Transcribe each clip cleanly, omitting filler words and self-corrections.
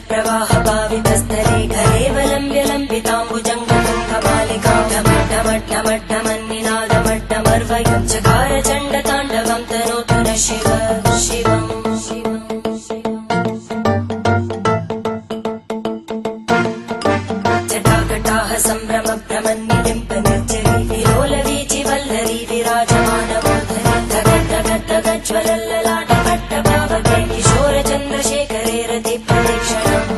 प्रवाहपावितस्तरे घरेवलम्ब्यलम्बिताम्बुजङ्गतुङ्गमालिकामड्डमड्डमड्डमन्निनादमड्डमर्वयं चकार चण्डताण्डवं तनोतु न शिव शिवम् जटाकटाः सम्भ्रमभ्रमन्निलिम्पनिर्जरी विलोलवीचि वल्लरी विराजमानमूर्धनि धगद्धगद्धगज्ज्वलल्ललाटपट्टभावके किशोरचन्द्रशेखरे रतिप्रदक्षिणम्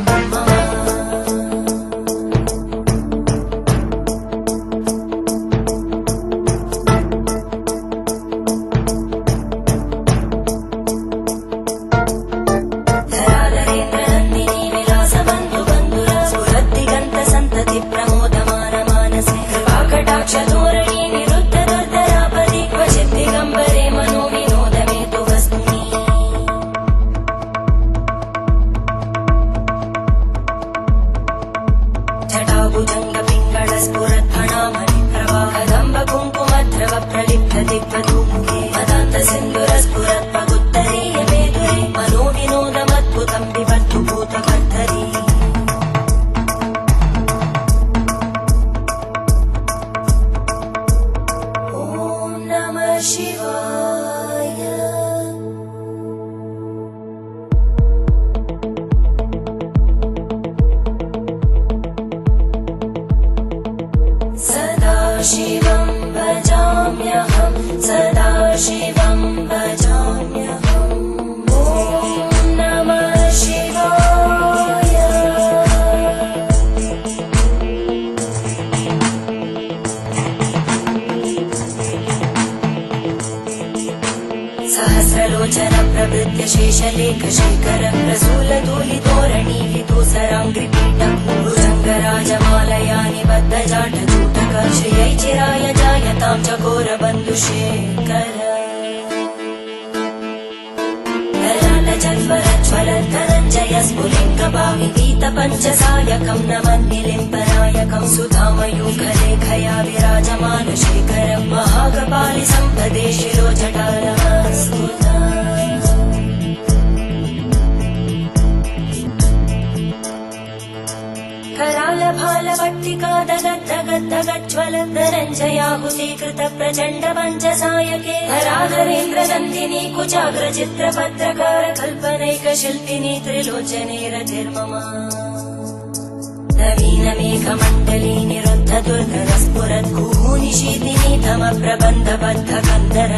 दिग्वधूमुखे मदान्तसिन्धुरस्फुरत् प्रगुत्तरीय मेदुरे मनोविनोदमद्भुतं विबद्धु भूतकर्धरी ॐ नमः शिवाय सदाशिवं भजाम्यहं सदाशिवं भजाम्यहम् ॐ नमः शिवाय सहस्रलोचन प्रवृत्य शेषलेखशेखर प्रसूलधूलितोरणी विदूसराङ्घ्रिपीठं भुजङ्गराजमालया निबद्धजाटजूटक श्रियै चिराय जायतां चकोरबन्धुशेखर ललाटजल्परज्वलद्धनञ्जय स्फुलिङ्गभाविगीतपञ्चसायकं नमन्निलिम्पनायकं सुधामयूखलेखया विराजमानशेखरं महाकपालि सम्पदे शिरोजटानमस्कुता करालभालवट्टिका दगद्धगद्धगज्ज्वलद्धनञ्जयाहुतीकृत प्रचण्ड पञ्चसायके हराधरेन्द्रनन्दिनी कुचाग्रचित्रपत्रकार कल्पनैकशिल्पिनी त्रिलोचने रतिर्मम नवीनमेघमण्डली निरुद्धदुर्धरस्फुरद्गूनिशीतिनी तमप्रबन्धबद्धकन्दर